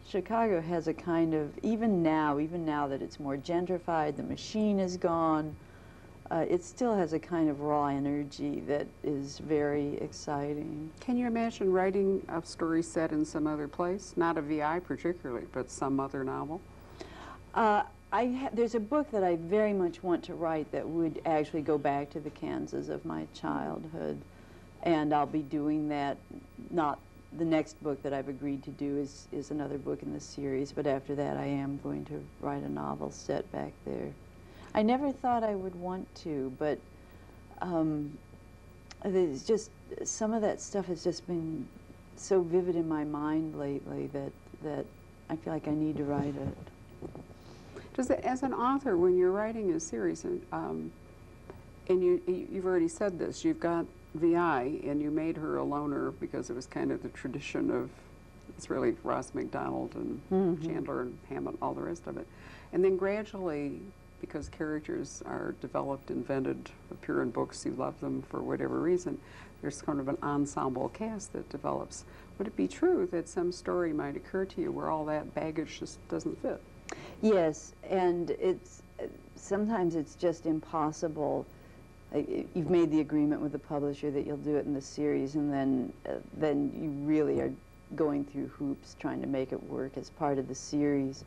Chicago has a kind of, even now that it's more gentrified, the machine is gone, it still has a kind of raw energy that is very exciting. Can you imagine writing a story set in some other place? Not a VI particularly, but some other novel? There's a book that I very much want to write that would actually go back to the Kansas of my childhood, and I'll be doing that. Not the next book that I've agreed to do is another book in the series, but after that I am going to write a novel set back there. I never thought I would want to, but there's just some of that stuff has just been so vivid in my mind lately that I feel like I need to write it. As an author, when you're writing a series, and you've already said this, you've got VI, and you made her a loner because it was kind of the tradition of, it's really Ross MacDonald and Chandler and Hammett, all the rest of it. And then gradually, because characters are developed, invented, appear in books, you love them for whatever reason, there's kind of an ensemble cast that develops. Would it be true that some story might occur to you where all that baggage just doesn't fit? Yes, and sometimes it's just impossible. You've made the agreement with the publisher that you'll do it in the series, and then you really are going through hoops trying to make it work as part of the series.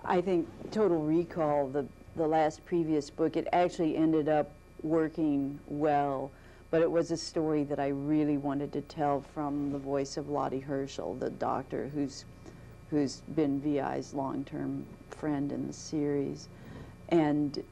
I think Total Recall, the last previous book, it actually ended up working well, but it was a story that I really wanted to tell from the voice of Lottie Herschel, the doctor who's been VI's long-term friend in the series. And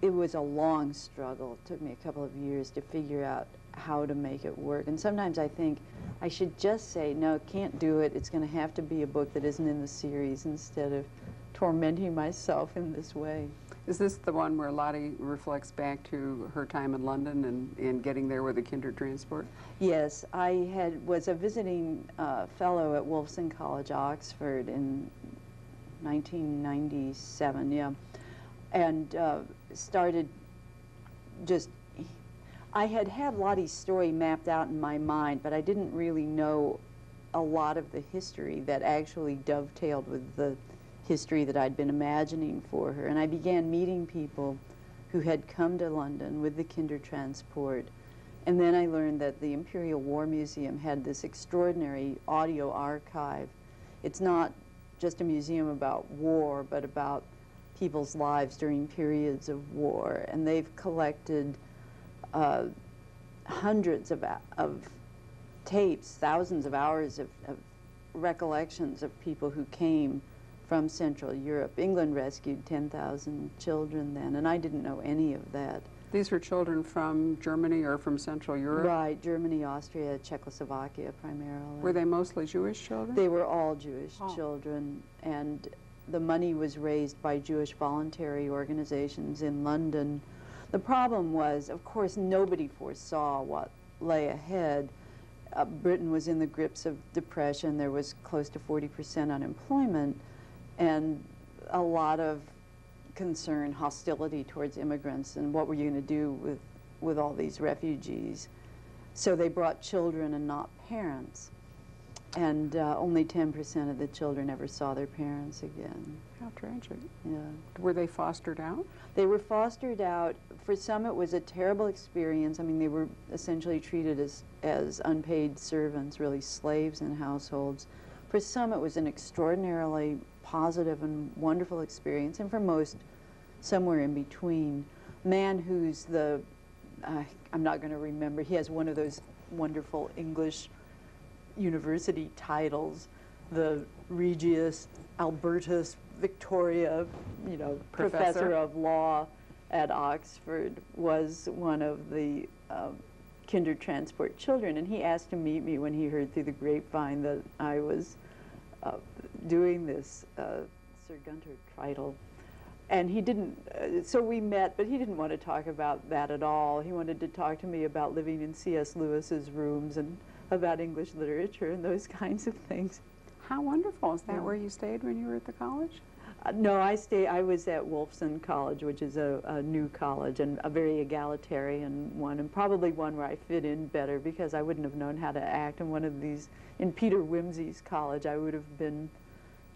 it was a long struggle. It took me a couple of years to figure out how to make it work. And sometimes I think I should just say, no, can't do it. It's going to have to be a book that isn't in the series instead of tormenting myself in this way. Is this the one where Lottie reflects back to her time in London and getting there with the Kindertransport? Yes, I was a visiting fellow at Wolfson College, Oxford in 1997, yeah, and started just, I had Lottie's story mapped out in my mind, but I didn't really know a lot of the history that actually dovetailed with the history that I'd been imagining for her. And I began meeting people who had come to London with the Kindertransport. And then I learned that the Imperial War Museum had this extraordinary audio archive. It's not just a museum about war, but about people's lives during periods of war. And they've collected hundreds of tapes, thousands of hours of recollections of people who came from Central Europe. England rescued 10,000 children then, and I didn't know any of that. These were children from Germany or from Central Europe? Right, Germany, Austria, Czechoslovakia primarily. Were they mostly Jewish children? They were all Jewish children, and the money was raised by Jewish voluntary organizations in London. The problem was, of course, nobody foresaw what lay ahead. Britain was in the grips of depression. There was close to 40% unemployment, and a lot of concern, hostility towards immigrants, and what were you going to do with all these refugees? So they brought children and not parents, and only 10% of the children ever saw their parents again. How tragic. Yeah. Were they fostered out? They were fostered out. For some it was a terrible experience. I mean, they were essentially treated as unpaid servants, really slaves in households. For some it was an extraordinarily positive and wonderful experience, and for most, somewhere in between. Man who's the, I'm not going to remember, he has one of those wonderful English university titles, the Regius Albertus Victoria, you know, professor of law at Oxford, was one of the Kindertransport children, and he asked to meet me when he heard through the grapevine that I was doing this Sir Gunter Trital. And he didn't, so we met, but he didn't want to talk about that at all. He wanted to talk to me about living in C.S. Lewis's rooms and about English literature and those kinds of things. How wonderful. Is that where you stayed when you were at the college? No, I was at Wolfson College, which is a new college and a very egalitarian one, and probably one where I fit in better because I wouldn't have known how to act in one of these. In Peter Wimsey's college, I would have been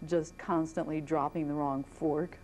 just constantly dropping the wrong fork.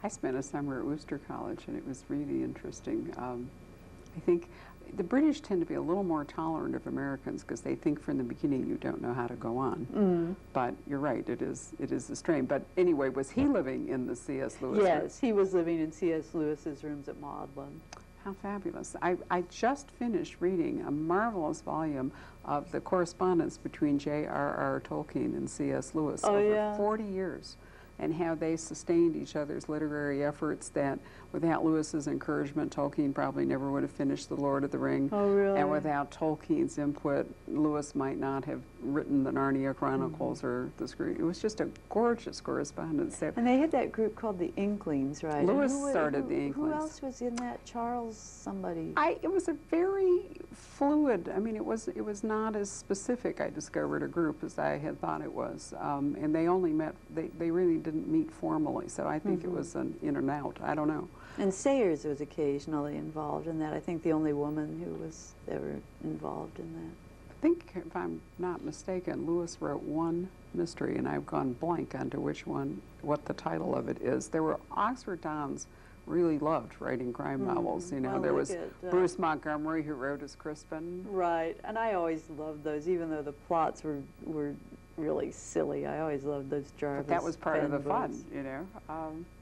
I spent a summer at Worcester College, and it was really interesting. I think the British tend to be a little more tolerant of Americans because they think from the beginning you don't know how to go on. Mm. But you're right, it is a strain. But anyway, was he living in the C.S. Lewis room? Yes, he was living in C.S. Lewis's rooms at Magdalen. How fabulous. I just finished reading a marvelous volume of the correspondence between J.R.R. Tolkien and C.S. Lewis over 40 years, and how they sustained each other's literary efforts, that without Lewis's encouragement, Tolkien probably never would have finished The Lord of the Ring. Oh, really? And without Tolkien's input, Lewis might not have written the Narnia Chronicles or the Screw. It was just a gorgeous correspondence. And they had that group called the Inklings, right? Lewis started the Inklings. Who else was in that? Charles somebody? It was a very fluid, I mean, it was not as specific, I discovered, a group as I had thought it was. And they only met, they really didn't meet formally, so I think it was an in and out. I don't know. And Sayers was occasionally involved in that. I think the only woman who was ever involved in that. I think, if I'm not mistaken, Lewis wrote one mystery, and I've gone blank onto which one, what the title of it is. There were Oxford Dons really loved writing crime novels. You know, well, there was Bruce Montgomery, who wrote as Crispin. Right, and I always loved those, even though the plots were really silly. I always loved those Jarvis. But that was part of the books. fun, you know.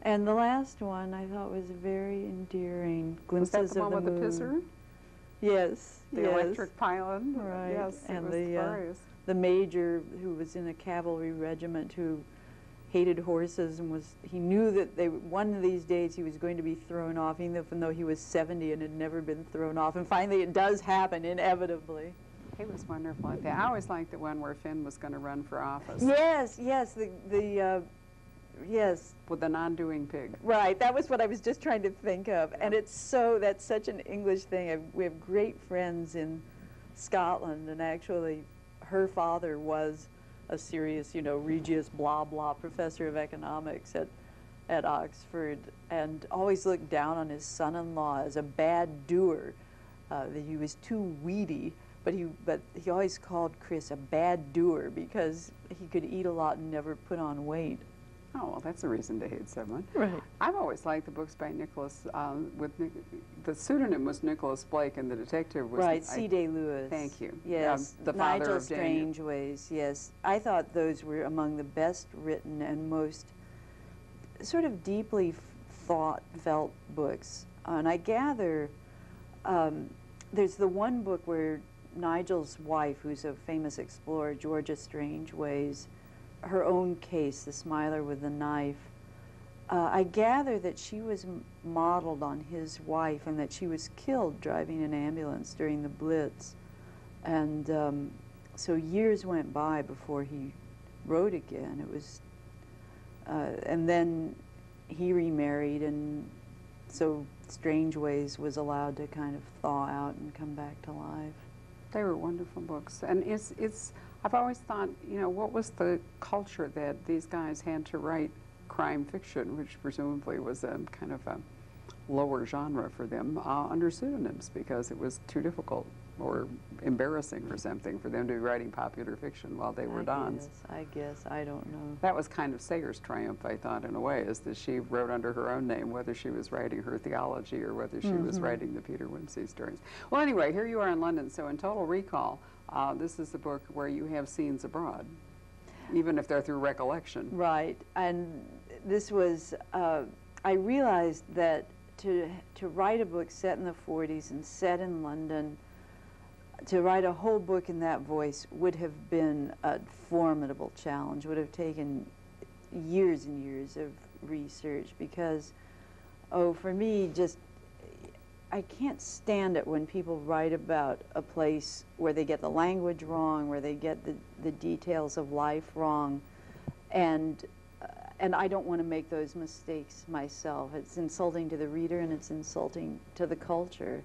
And the last one I thought was very endearing. Glimpses was that the one of the with moon. the pisser? Yes. The electric pylon. Right. Yes, and it was glorious. The major who was in a cavalry regiment who hated horses and he knew that one of these days he was going to be thrown off, even though he was 70 and had never been thrown off. And finally it does happen, inevitably. He was wonderful at that. I always liked the one where Finn was going to run for office. Yes, yes, yes. With the non-doing pig. Right, that was what I was just trying to think of. And that's such an English thing. We have great friends in Scotland, and actually her father was a serious, you know, Regius blah blah professor of economics at Oxford, and always looked down on his son-in-law as a bad doer, that he was too weedy. But he always called Chris a bad doer because he could eat a lot and never put on weight. Oh, well, that's a reason to hate someone. Right. I've always liked the books by Nicholas. The pseudonym was Nicholas Blake, and the detective was... Right, C. Day Lewis. Thank you. Yes, the father Nigel of Daniel. Strangeways, yes. I thought those were among the best written and most sort of deeply felt books. And I gather there's the one book where Nigel's wife, who's a famous explorer, Georgia Strangeways, her own case, The Smiler with the Knife, I gather that she was modeled on his wife and that she was killed driving an ambulance during the Blitz. And so years went by before he wrote again. It was, and then he remarried, and so Strangeways was allowed to kind of thaw out and come back to life. They were wonderful books, and I've always thought, you know, what was the culture that these guys had to write crime fiction, which presumably was a kind of a lower genre for them, under pseudonyms, because it was too difficult or embarrassing or something for them to be writing popular fiction while they were dons. I guess, I don't know. That was kind of Sayers' triumph, I thought, in a way, is that she wrote under her own name, whether she was writing her theology or whether she was writing the Peter Wimsey stories. Well, anyway, here you are in London, so in Total Recall, this is the book where you have scenes abroad, even if they're through recollection. Right, and this was, I realized that to write a book set in the 40s and set in London, to write a whole book in that voice would have been a formidable challenge, would have taken years and years of research because, for me, I can't stand it when people write about a place where they get the language wrong, where they get the details of life wrong, and I don't want to make those mistakes myself. It's insulting to the reader and it's insulting to the culture.